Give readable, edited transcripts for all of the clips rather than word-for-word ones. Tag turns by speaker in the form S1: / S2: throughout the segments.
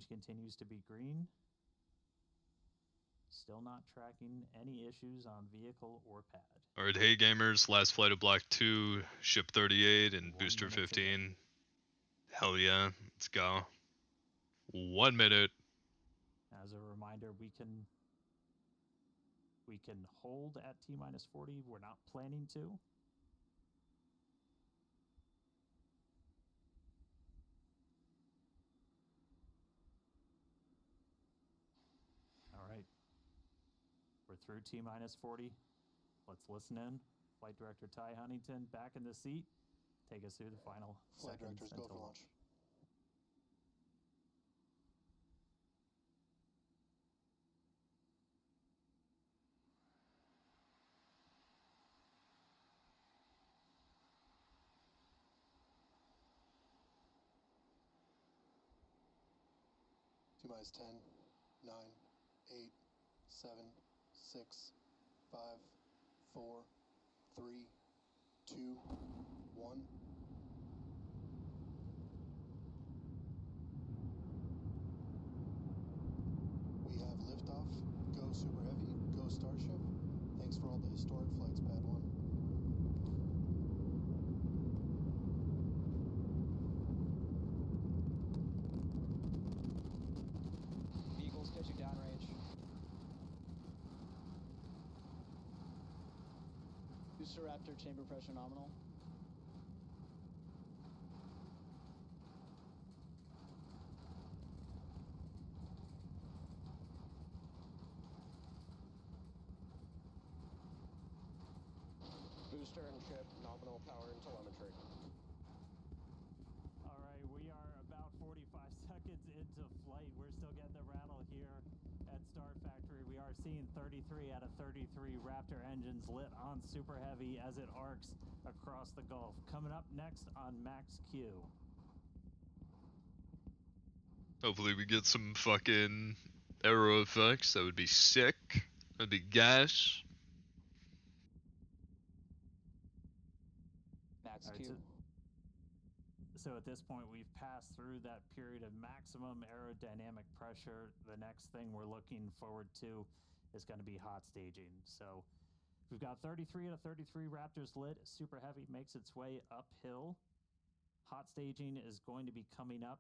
S1: stage continues to be green. Still not tracking any issues on vehicle or pad.
S2: Alright, hey gamers, last flight of Block 2, ship 38 and
S1: 1
S2: booster
S1: minute to go.
S2: 15. Hell yeah, let's go. 1 minute.
S1: As a reminder, we can hold at T-minus 40. We're not planning to. All right. We're through T-minus 40. Let's listen in. Flight Director Ty Huntington back in the seat. Take us through the final
S3: Flight
S1: seconds
S3: directors, go
S1: until
S3: for launch. T-minus 10, 9, 8, 7, 6, 5, 4, 3, 2, 1. We have liftoff. Go Super Heavy. Go Starship. Thanks for all the historic flights, Pad 1.
S4: Vehicles pitching downrange. Booster Raptor chamber pressure nominal.
S5: Booster and ship, nominal power and telemetry.
S1: All right, we are about 45 seconds into flight. We're still getting the rattle here at Star Factory. We are seeing 33 out of 33 Raptor engines lit on Super Heavy as it arcs across the Gulf. Coming up next on Max Q.
S2: Hopefully we get some fucking aero effects. That would be sick. That'd be gas.
S4: Max
S1: All right,
S4: Q.
S1: So at this point, we've passed through that period of maximum aerodynamic pressure. The next thing we're looking forward to is going to be hot staging. So we've got 33 out of 33 Raptors lit. Super Heavy makes its way uphill. Hot staging is going to be coming up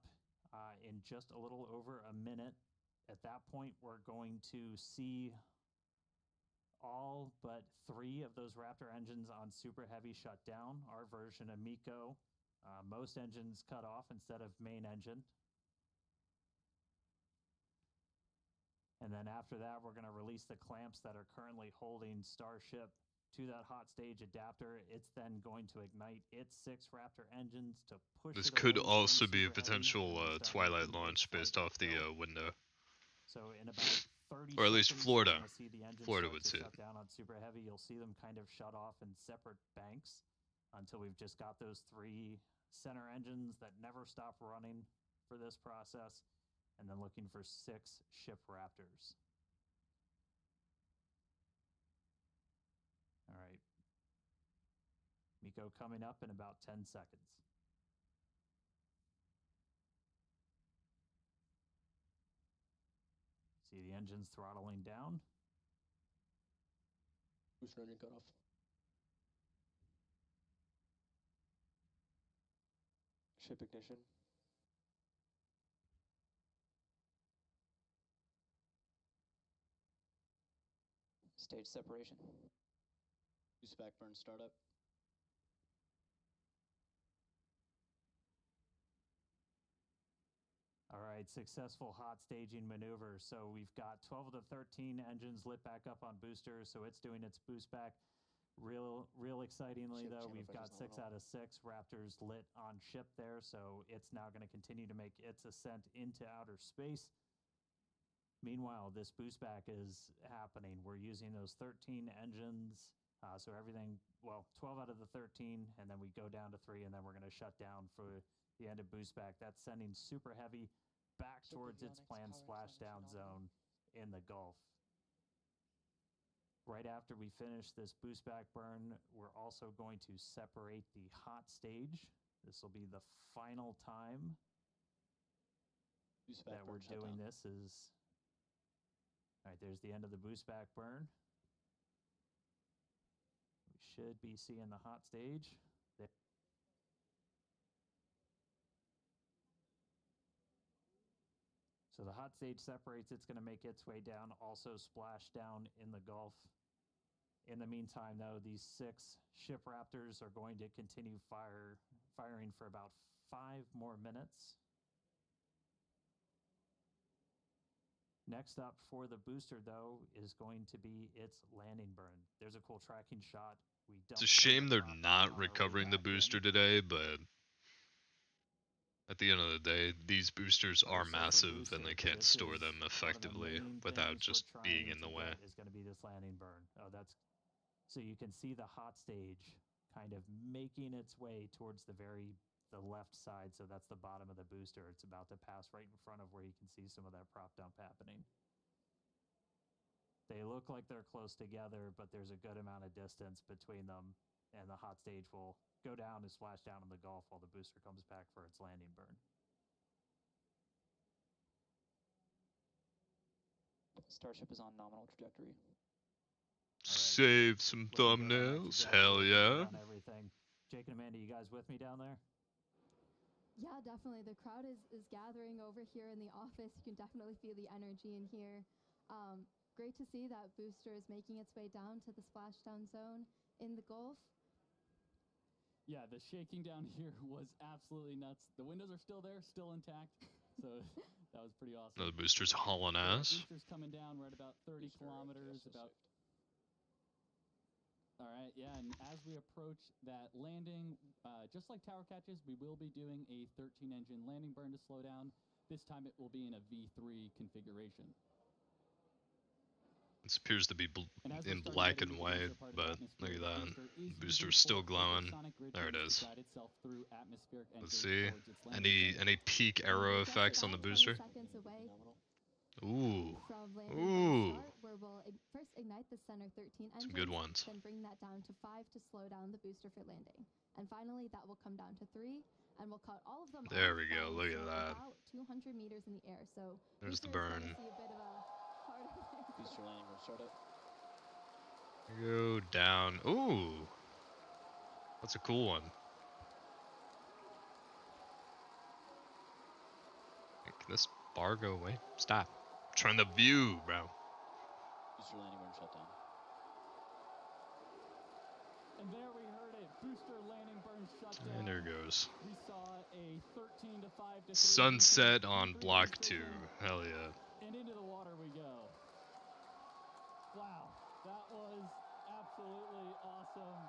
S1: in just a little over a minute. At that point, we're going to see all but 3 of those Raptor engines on Super Heavy shut down. Our version of MECO. Most engines cut off instead of main engine. And then after that, we're going to release the clamps that are currently holding Starship to that hot stage adapter. It's then going to ignite its 6 Raptor engines to push
S2: This
S1: it
S2: could
S1: away
S2: also
S1: from
S2: be a
S1: Super Heavy,
S2: potential
S1: and then start
S2: Twilight
S1: making
S2: launch
S1: its flight
S2: based off the
S1: uphill.
S2: window.
S1: So in about 30
S2: Or at least
S1: seconds,
S2: Florida.
S1: we're going to see the engines
S2: Florida
S1: start
S2: would
S1: to
S2: see
S1: shut
S2: it.
S1: down on Super Heavy. You'll see them kind of shut off in separate banks until we've just got those 3 center engines that never stop running for this process, and then looking for 6 ship Raptors. All right. MECO coming up in about 10 seconds. See the engines throttling down.
S4: Booster engine cut off. Ship ignition. Stage separation. Boost back burn startup.
S1: All right, successful hot staging maneuver. So we've got 12 of the 13 engines lit back up on boosters, so it's doing its boost back. Real excitingly,
S4: Ship
S1: though,
S4: chamber
S1: we've got
S4: pressure's
S1: 6
S4: nominal.
S1: out of 6 Raptors lit on ship there, so it's now going to continue to make its ascent into outer space. Meanwhile, this boost back is happening. We're using those 13 engines, so everything, well, 12 out of the 13, and then we go down to 3, and then we're going to shut down for the end of boost back. That's sending Super Heavy back towards its planned splashdown zone in the Gulf. Right after we finish this boost back burn, we're also going to separate the hot stage. This will be the final time
S4: Boost back
S1: that we're
S4: burn shut
S1: doing
S4: down.
S1: this is, all right, there's the end of the boost back burn. We should be seeing the hot stage. So the hot stage separates, it's going to make its way down, also splash down in the Gulf. In the meantime, though, these 6 ship Raptors are going to continue firing for about 5 more minutes. Next up for the booster, though, is going to be its landing burn. There's a cool tracking shot.
S2: It's a shame they're not recovering the booster today, but at the end of the day, these boosters are massive and they can't store them effectively without just being in the way.
S1: Is going to be this landing burn. Oh, that's so you can see the hot stage kind of making its way towards the left side. So that's the bottom of the booster. It's about to pass right in front of where you can see some of that prop dump happening. They look like they're close together, but there's a good amount of distance between them, and the hot stage will go down and splash down in the Gulf while the booster comes back for its landing burn.
S4: Starship is on nominal trajectory.
S2: Save some thumbnails. Hell yeah.
S1: On everything. Jake and Amanda, you guys with me down there?
S6: Yeah, definitely. The crowd is gathering over here in the office. You can definitely feel the energy in here. Great to see that booster is making its way down to the splashdown zone in the Gulf.
S7: Yeah, the shaking down here was absolutely nuts. The windows are still there, still intact. So that was pretty awesome.
S2: The booster's hauling ass.
S7: Booster's coming down. We're at about 30 kilometers. All right, yeah, and as we approach that landing, just like tower catches, we will be doing a 13-engine landing burn to slow down. This time it will be in a V3 configuration.
S2: This appears to be in black and white, but look at that. The booster's still glowing. There it is. Let's see. Any peak arrow effects on the booster? Ooh. Ooh.
S6: Where we'll first ignite the center 13 engines,
S2: some good ones.
S6: then bring that down to 5 to slow down the booster for landing. And finally, that will come down to 3, and we'll cut all of them
S2: there
S6: off
S2: we go. Look at that.
S6: About 200 meters in the air. So
S2: there's the burn.
S4: Booster landing burn startup.
S2: Go down. Ooh. That's a cool one. Can this bar go away? Stop. I'm trying to view, bro.
S4: Booster landing burn shut down.
S7: And there we heard it. Booster landing burn shut down.
S2: And there it goes.
S7: We saw a 13 to 5 to 3
S2: sunset on block 2. Hell yeah.
S7: And into the water we go. Wow, that was absolutely awesome.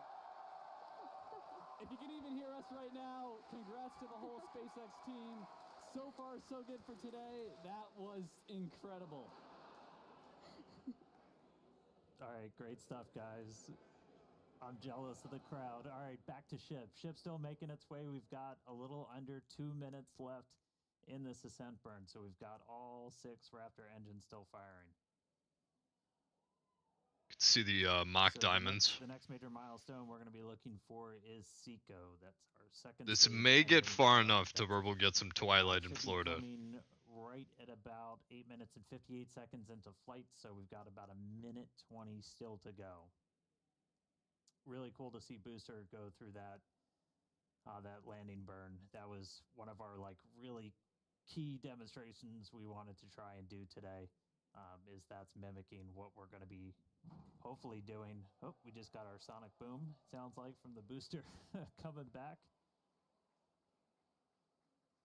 S7: If you can even hear us right now, congrats to the whole SpaceX team. So far, so good for today. That was incredible.
S1: All right, great stuff, guys. I'm jealous of the crowd. All right, back to ship. Ship still making its way. We've got a little under 2 minutes left in this ascent burn. So we've got all 6 Raptor engines still firing.
S2: You can see the mock diamonds.
S1: The next major milestone we're going to be looking for is Seco. That's our second.
S2: This may get far enough to where we'll get some twilight in Florida.
S1: Right at about 8 minutes and 58 seconds into flight, so we've got about a minute 20 still to go. Really cool to see Booster go through that landing burn. That was one of our really key demonstrations we wanted to try and do today. Is that's mimicking what we're going to be hopefully doing. Oh, we just got our sonic boom, sounds like, from the booster coming back.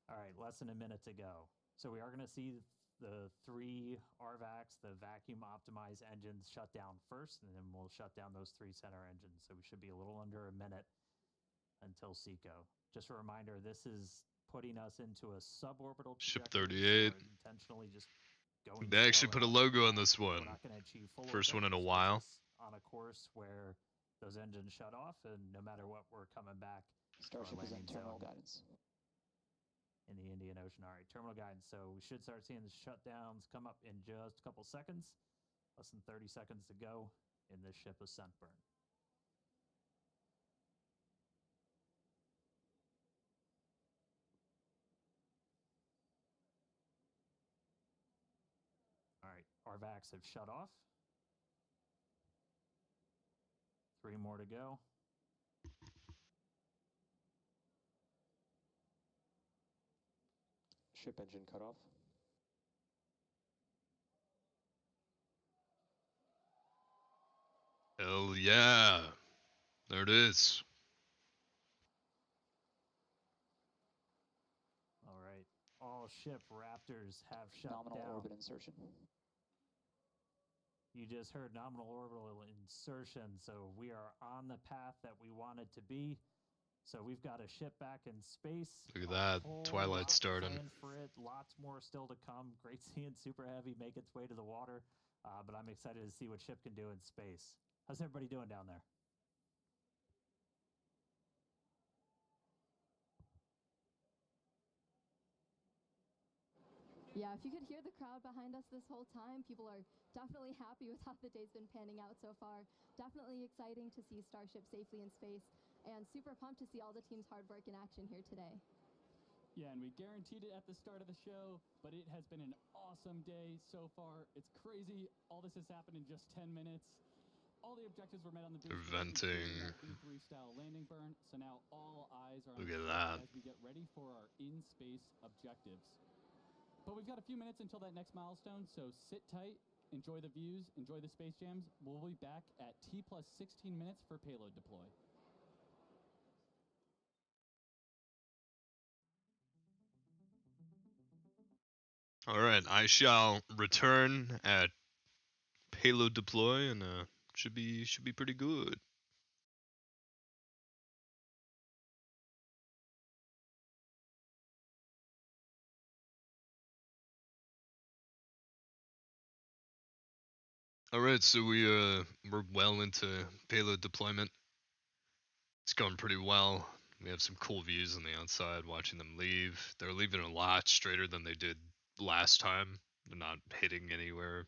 S1: All right, less than a minute to go. So we are going to see the 3 RVACs, the vacuum optimized engines, shut down first, and then we'll shut down those 3 center engines. So we should be a little under a minute until Seco. Just a reminder, this is putting us into a suborbital
S2: Ship
S1: trajectory,
S2: 38.
S1: so intentionally just going
S2: They actually put a logo on this one.
S1: We're not going to achieve full
S2: First one in a
S1: effectiveness
S2: while.
S1: on a course where those engines shut off, and no matter what, we're coming back.
S4: Starship is in terminal guidance.
S1: In the Indian Ocean. All right, terminal guidance. So we should start seeing the shutdowns come up in just a couple seconds. Less than 30 seconds to go in this ship ascent burn. Our vacs have shut off. 3 more to go.
S5: Ship engine cut off.
S2: Hell yeah. There it is.
S1: All right. All ship Raptors have shut
S4: Nominal
S1: down.
S4: orbit insertion.
S1: You just heard nominal orbital insertion, so we are on the path that we wanted to be. So we've got a ship back in space.
S2: Look at that. Twilight starting.
S1: Planned for it. Lots more still to come. Great seeing Super Heavy make its way to the water, but I'm excited to see what ship can do in space. How's everybody doing down there?
S6: Yeah, if you could hear the crowd behind us this whole time, people are definitely happy with how the day's been panning out so far. Definitely exciting to see Starship safely in space, and super pumped to see all the team's hard work in action here today.
S7: Yeah, and we guaranteed it at the start of the show, but it has been an awesome day so far. It's crazy. All this has happened in just 10 minutes. All the objectives were met on the booster,
S2: venting.
S7: including that V3 style landing burn. So now all eyes are on
S2: Look
S7: the
S2: at
S7: ship
S2: that.
S7: as we get ready for our in-space objectives. But we've got a few minutes until that next milestone, so sit tight, enjoy the views, enjoy the space jams. We'll be back at T plus 16 minutes for payload deploy.
S2: All right, I shall return at payload deploy, and should be pretty good. All right, so we're well into payload deployment. It's going pretty well. We have some cool views on the outside watching them leave. They're leaving a lot straighter than they did last time. They're not hitting anywhere,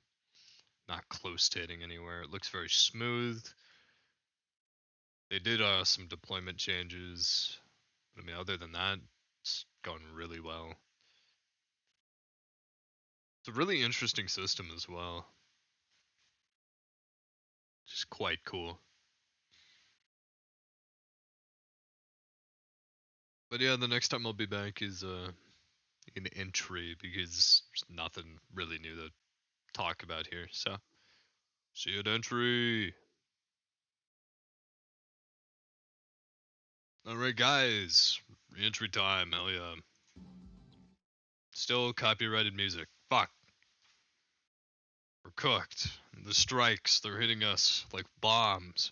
S2: not close to hitting anywhere. It looks very smooth. They did some deployment changes. But I mean, other than that, it's going really well. It's a really interesting system as well. Just quite cool. But yeah, the next time I'll be back is in entry, because there's nothing really new to talk about here. So see you at entry. Alright guys, re-entry time, hell yeah. Still copyrighted music. Fuck. We're cooked. The strikes, they're hitting us like bombs.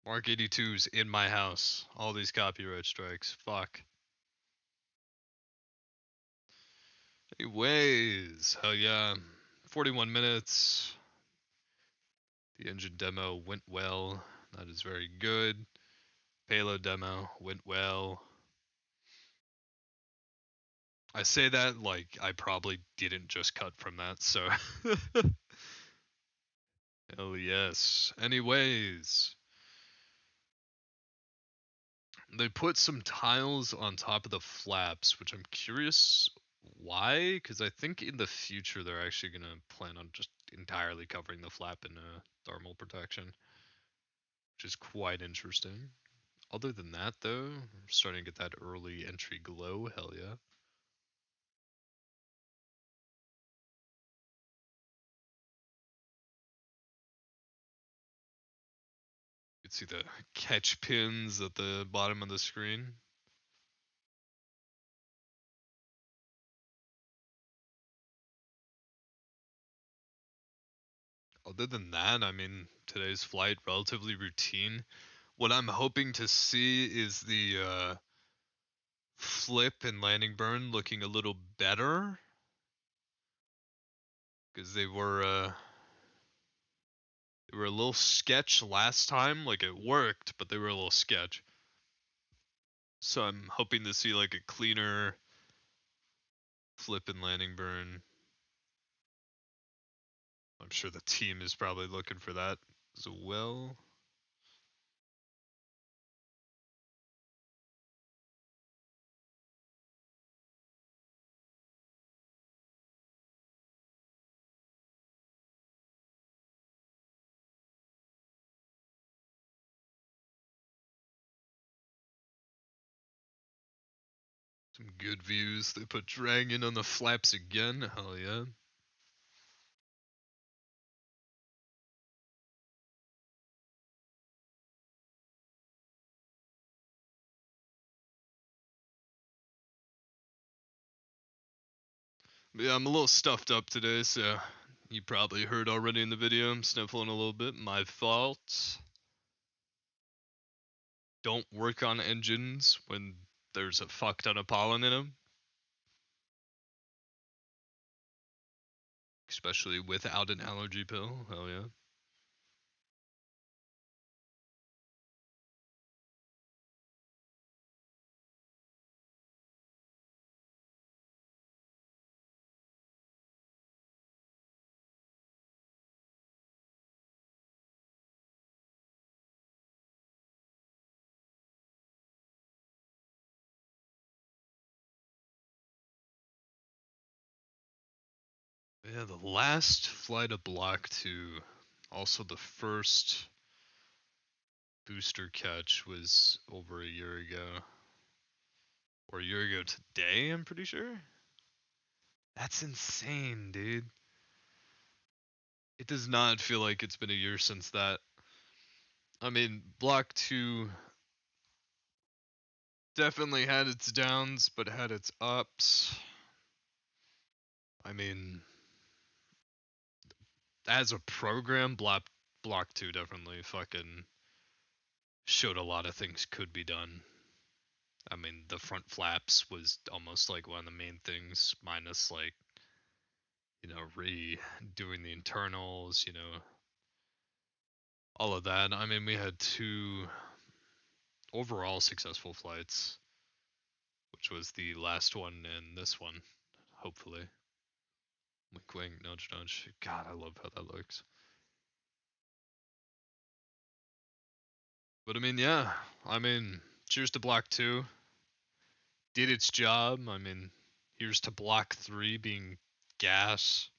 S2: Mark 82's in my house. All these copyright strikes. Fuck. Anyways, hell yeah. 41 minutes. The engine demo went well. That is very good. Payload demo went well. I say that like I probably didn't just cut from that, so. Hell yes. Anyways. They put some tiles on top of the flaps, which I'm curious why, because I think in the future they're actually going to plan on just entirely covering the flap in thermal protection, which is quite interesting. Other than that, though, we're starting to get that early entry glow. Hell yeah. You can see the catch pins at the bottom of the screen. Other than that, I mean, today's flight, relatively routine. What I'm hoping to see is the flip and landing burn looking a little better, because they were a little sketch last time. Like, it worked, but they were a little sketch. So I'm hoping to see like a cleaner flip and landing burn. I'm sure the team is probably looking for that as well. Some good views. They put Dragon on the flaps again. Hell yeah. But yeah, I'm a little stuffed up today, so you probably heard already in the video. I'm sniffling a little bit. My fault. Don't work on engines when there's a fuck ton of pollen in them. Especially without an allergy pill. Hell yeah. Yeah, the last flight of Block 2, also the first booster catch, was over a year ago. Or a year ago today, I'm pretty sure. That's insane, dude. It does not feel like it's been a year since that. I mean, Block 2 definitely had its downs, but had its ups. I mean, as a program, Block 2 definitely fucking showed a lot of things could be done. I mean, the front flaps was almost like one of the main things, minus like, redoing the internals, all of that. I mean, we had 2 overall successful flights, which was the last one and this one, hopefully. Wink, wink, nudge, nudge. God, I love how that looks. But I mean, yeah. I mean, cheers to Block 2. Did its job. I mean, here's to Block 3 being gas.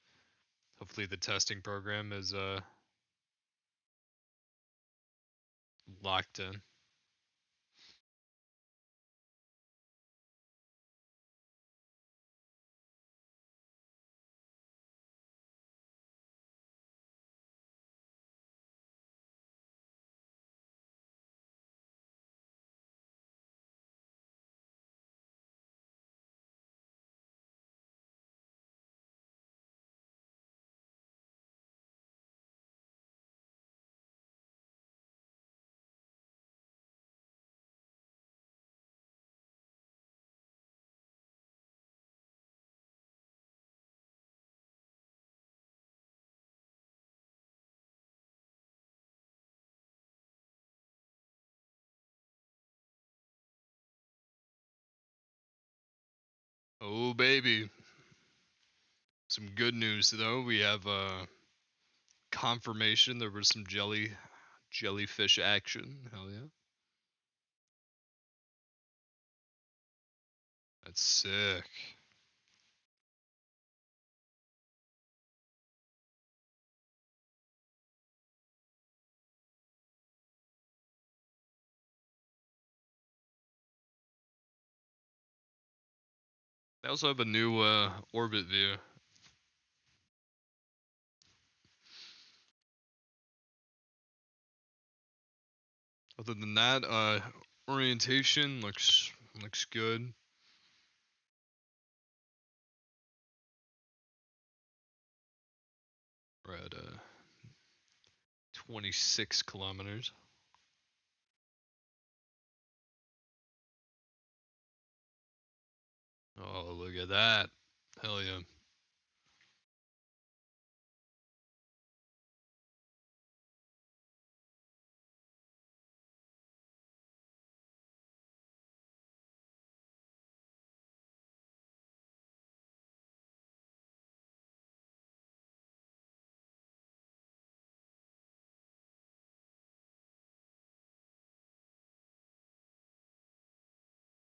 S2: Hopefully the testing program is locked in. Oh baby. Some good news though. We have confirmation there was some jellyfish action. Hell yeah. That's sick. They also have a new orbit view. Other than that, orientation looks good. We're at 26 kilometers. Oh, look at that. Hell yeah.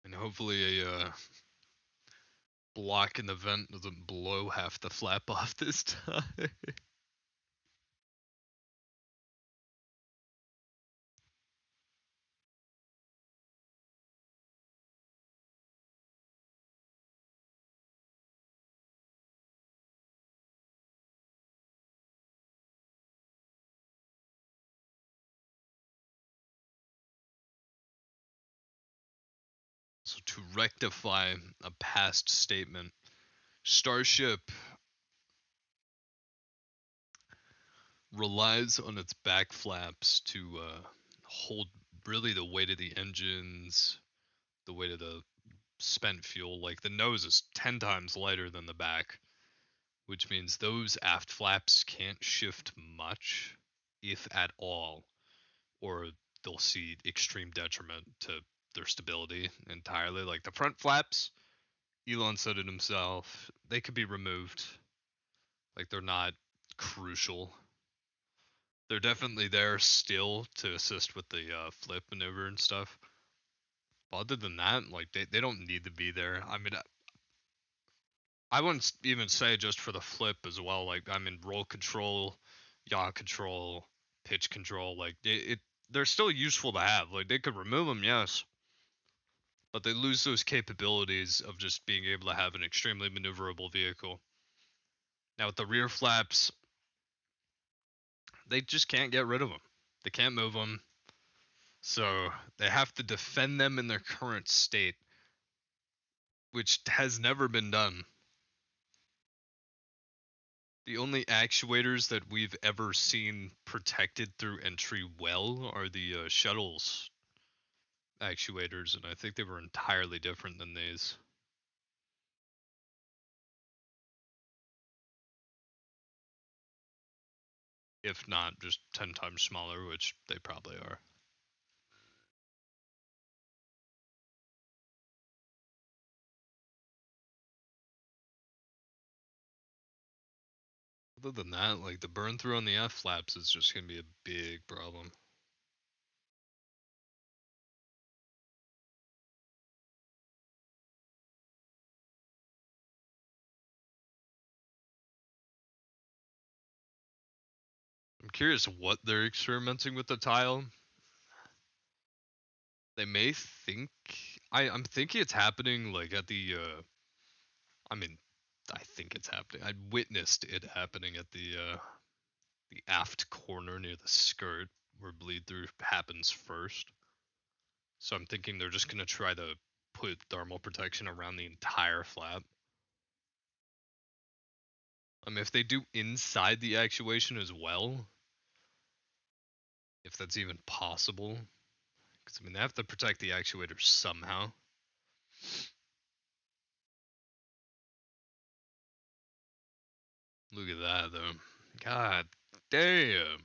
S2: And hopefully a block in the vent doesn't blow half the flap off this time. So to rectify a past statement, Starship relies on its back flaps to hold really the weight of the engines, the weight of the spent fuel. Like the nose is 10 times lighter than the back, which means those aft flaps can't shift much, if at all, or they'll see extreme detriment to their stability entirely. Like the front flaps, Elon said it himself, they could be removed. Like they're not crucial. They're definitely there still to assist with the flip maneuver and stuff. But other than that, like they don't need to be there. I mean, I wouldn't even say just for the flip as well. Like I mean, roll control, yaw control, pitch control. Like they're still useful to have. Like they could remove them, yes, but they lose those capabilities of just being able to have an extremely maneuverable vehicle. Now with the rear flaps, they just can't get rid of them. They can't move them. So they have to defend them in their current state, which has never been done. The only actuators that we've ever seen protected through entry well are the shuttles actuators, and I think they were entirely different than these. If not, just 10 times smaller, which they probably are. Other than that, like the burn through on the F flaps is just going to be a big problem. I'm curious what they're experimenting with the tile. They may think I'm thinking it's happening like at the I mean I think it's happening. I witnessed it happening at the aft corner near the skirt where bleed through happens first. So I'm thinking they're just gonna try to put thermal protection around the entire flap. I mean, if they do inside the actuation as well, if that's even possible, because I mean they have to protect the actuator somehow. Look at that though. God damn.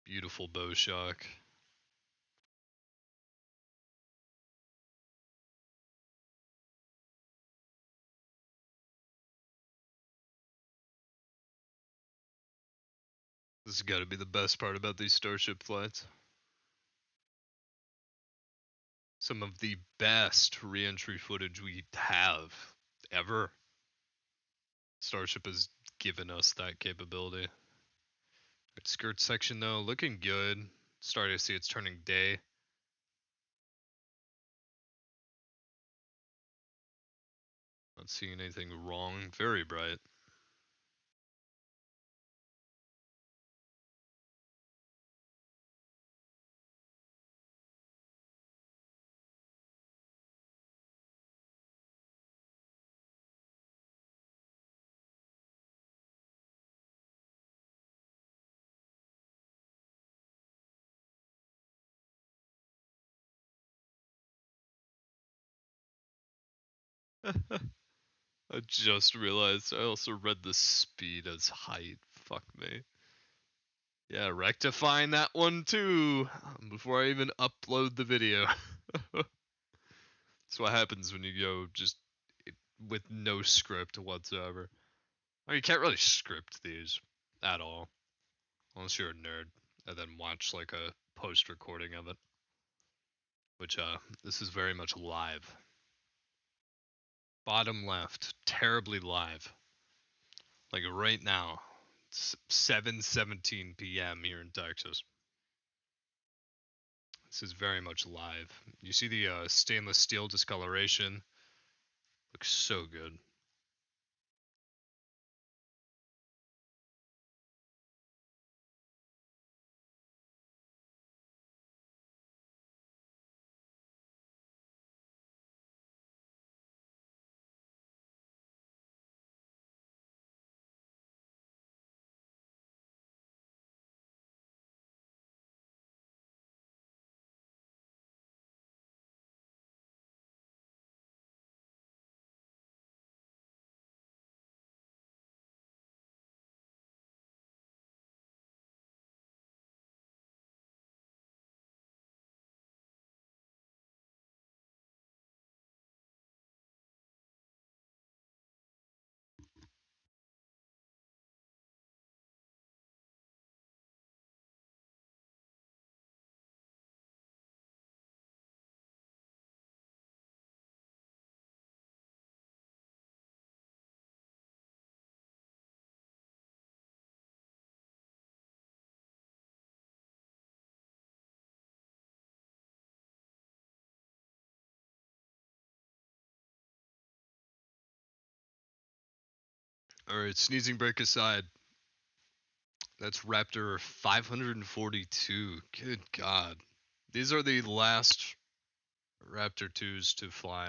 S2: Beautiful bow shock. This has got to be the best part about these Starship flights. Some of the best re-entry footage we have ever. Starship has given us that capability. Skirt section though, looking good. Starting to see it's turning day. Not seeing anything wrong. Very bright. I just realized I also read the speed as height. Fuck me. Yeah, rectifying that one too before I even upload the video. That's what happens when you go just with no script whatsoever. I mean, you can't really script these at all, unless you're a nerd, and then watch like a post recording of it. Which this is very much live. Bottom left, terribly live. Like right now, it's 7:17 p.m. here in Texas. This is very much live. You see the stainless steel discoloration? Looks so good. Alright, sneezing break aside. That's Raptor 542. Good God. These are the last Raptor 2s to fly,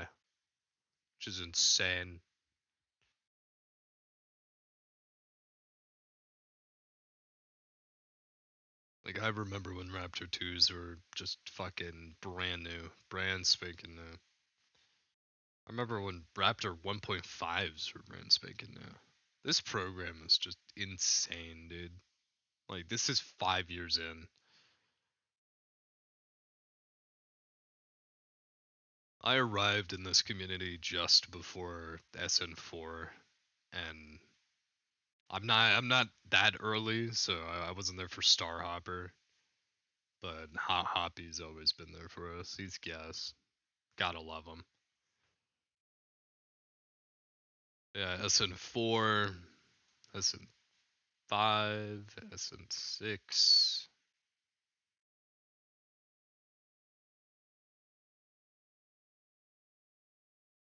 S2: which is insane. Like, I remember when Raptor 2s were just fucking brand new. Brand spanking new. I remember when Raptor 1.5s were brand spanking new. This program is just insane, dude. Like, this is 5 years in. I arrived in this community just before SN4, and I'm not that early, so I wasn't there for Starhopper. But Hoppy's always been there for us. He's gas. Gotta love him. Yeah, SN4, SN5, SN6.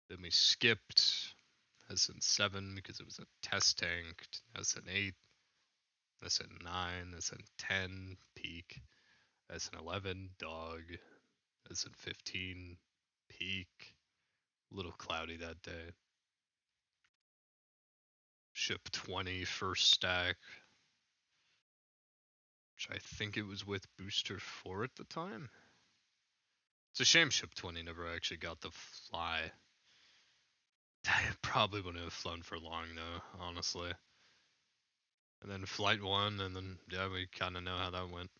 S2: Then we skipped SN7 because it was a test tank. SN8, SN9, SN10, peak. SN11, dog. SN15, peak. A little cloudy that day. Ship 20, first stack. Which I think it was with Booster 4 at the time. It's a shame Ship 20 never actually got the fly. I probably wouldn't have flown for long though, honestly. And then Flight 1, and then, yeah, we kind of know how that went.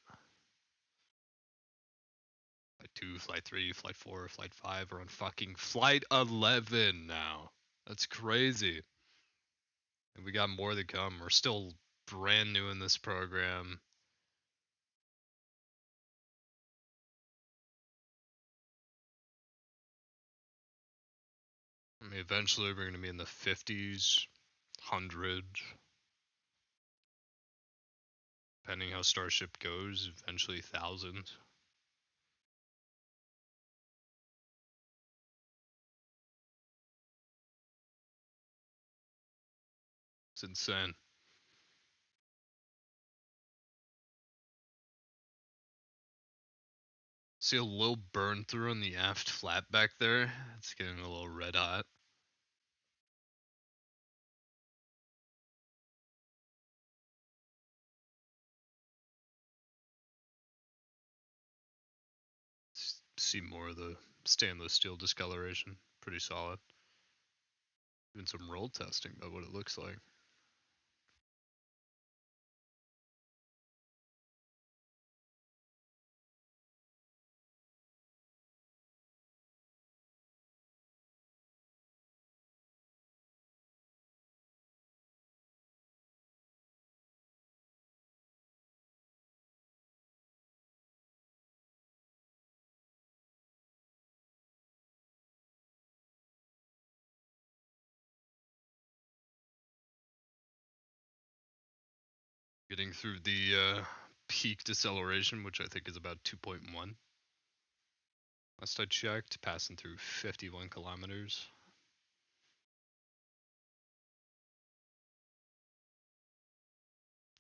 S2: Flight 2, Flight 3, Flight 4, Flight 5, we're on fucking Flight 11 now. That's crazy. And we got more to come. We're still brand new in this program. I mean, eventually we're going to be in the 50s, 100s. Depending how Starship goes, eventually thousands. It's insane. See a little burn through on the aft flap back there? It's getting a little red hot. See more of the stainless steel discoloration. Pretty solid. Doing some roll testing about what it looks like. Getting through the peak deceleration, which I think is about 2.1. Last I checked, passing through 51 kilometers.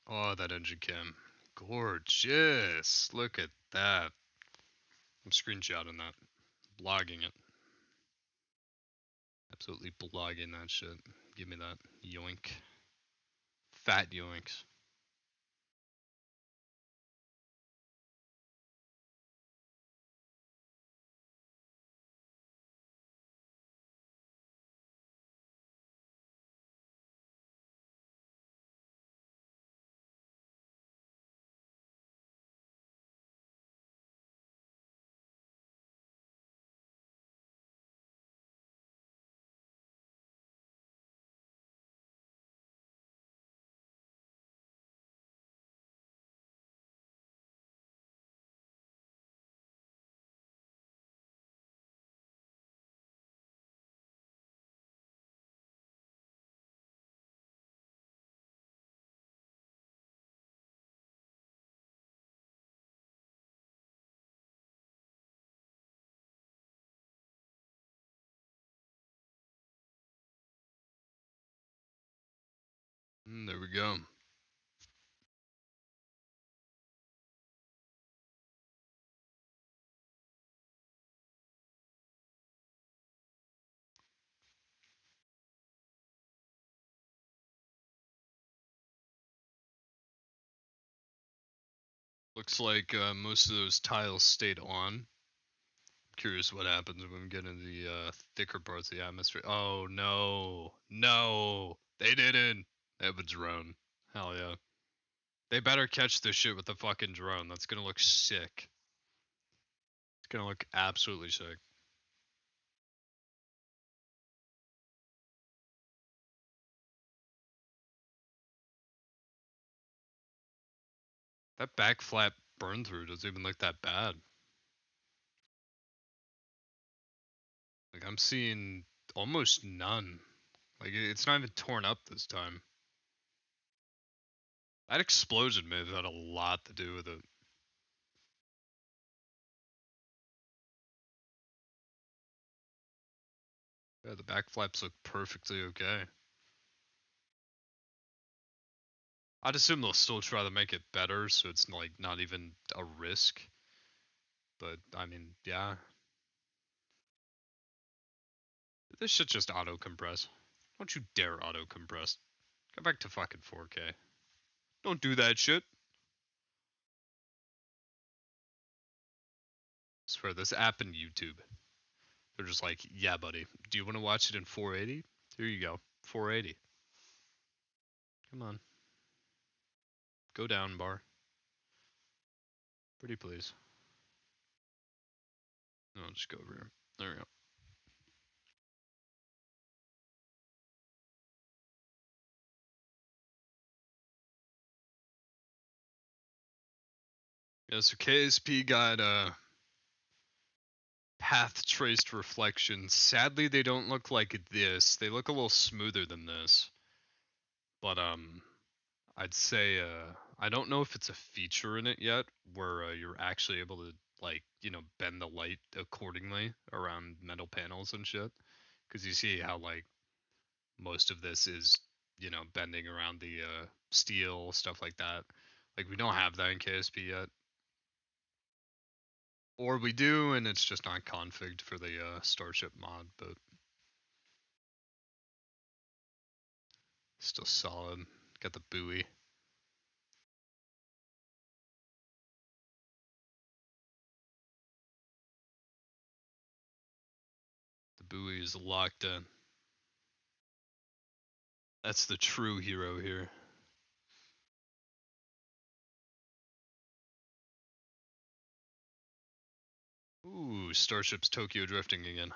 S2: Oh, that engine cam. Gorgeous. Look at that. I'm screenshotting that. Blogging it. Absolutely blogging that shit. Give me that. Yoink. Fat yoinks. There we go. Looks like most of those tiles stayed on. Curious what happens when we get into the thicker parts of the atmosphere. Oh no, no, they didn't. They have a drone. Hell yeah. They better catch this shit with the fucking drone. That's gonna look sick. It's gonna look absolutely sick. That back flap burn through doesn't even look that bad. Like I'm seeing almost none. Like it's not even torn up this time. That explosion may have had a lot to do with it. Yeah, the back flaps look perfectly okay. I'd assume they'll still try to make it better, so it's like not even a risk. But I mean, yeah. This should just auto compress. Don't you dare auto compress. Go back to fucking 4K. Don't do that shit. I swear, this app and YouTube. They're just like, yeah, buddy. Do you want to watch it in 480? Here you go. 480. Come on. Go down, bar. Pretty please. No, just go over here. There we go. Yeah, so KSP got path traced reflections. Sadly, they don't look like this. They look a little smoother than this. But I'd say I don't know if it's a feature in it yet where you're actually able to like, you know, bend the light accordingly around metal panels and shit. Because you see how like most of this is, you know, bending around the steel, stuff like that. Like we don't have that in KSP yet. Or we do, and it's just not configured for the Starship mod, but still solid. Got the buoy. The buoy is locked in. That's the true hero here. Ooh, Starship's Tokyo drifting again.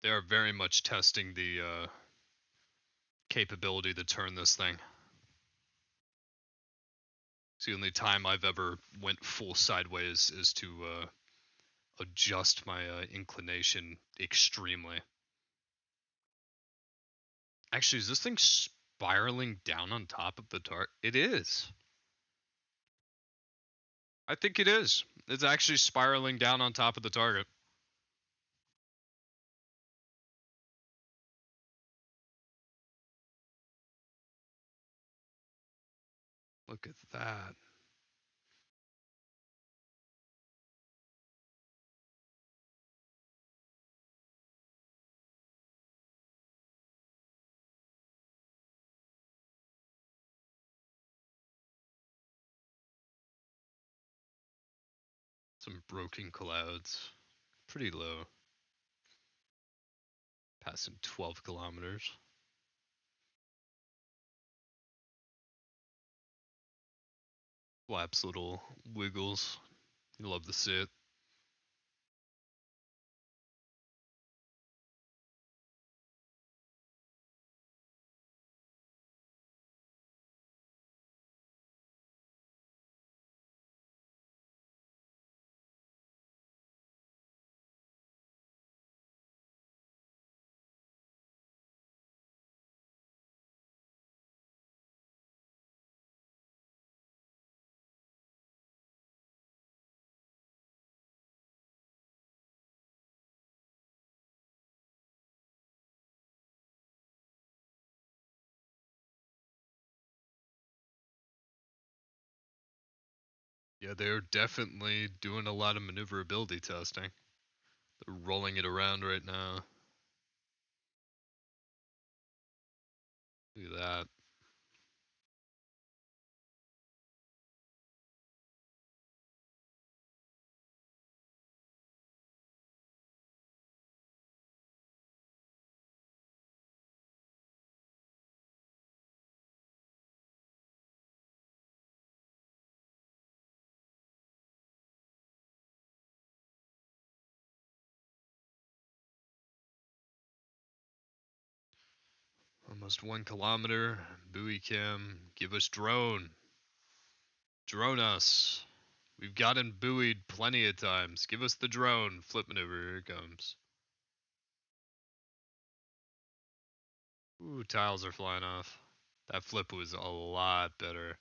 S2: They are very much testing the capability to turn this thing. It's the only time I've ever went full sideways is to adjust my inclination extremely. Actually, is this thing spiraling down on top of the target? It is. I think it is. It's actually spiraling down on top of the target. Look at that. Some broken clouds. Pretty low. Passing 12 kilometers. Flaps little wiggles. You love to see it. Yeah, they're definitely doing a lot of maneuverability testing. They're rolling it around right now. Look at that. Almost 1 kilometer. Buoy cam. Give us drone. Drone us. We've gotten buoyed plenty of times. Give us the drone. Flip maneuver. Here it comes. Ooh, tiles are flying off. That flip was a lot better.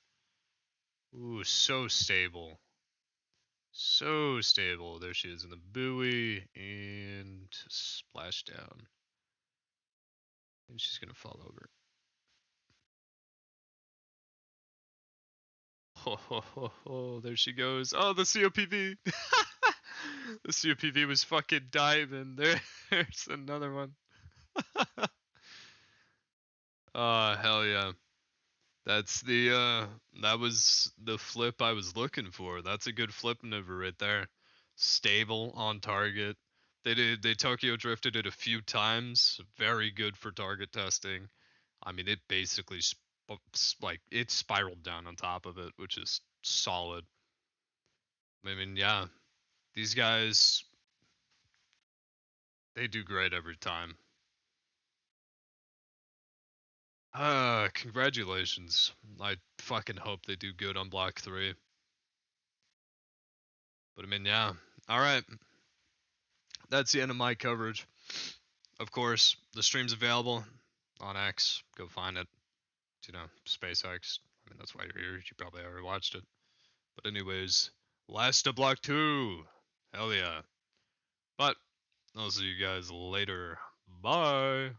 S2: Ooh, so stable. So stable. There she is in the buoy and splash down. And she's gonna fall over. Ho ho ho ho, there she goes. Oh, the COPV! The COPV was fucking diving. There's another one. Oh, hell yeah. That's that was the flip I was looking for. That's a good flip maneuver right there. Stable, on target. They Tokyo drifted it a few times. Very good for target testing. I mean, it basically it spiraled down on top of it, which is solid. I mean, yeah, these guys, they do great every time. Congratulations. I fucking hope they do good on Block 3. But I mean, yeah. Alright. That's the end of my coverage. Of course, the stream's available on X. Go find it. You know, SpaceX. I mean, that's why you're here. You probably already watched it. But anyways, last of Block 2. Hell yeah. But I'll see you guys later. Bye.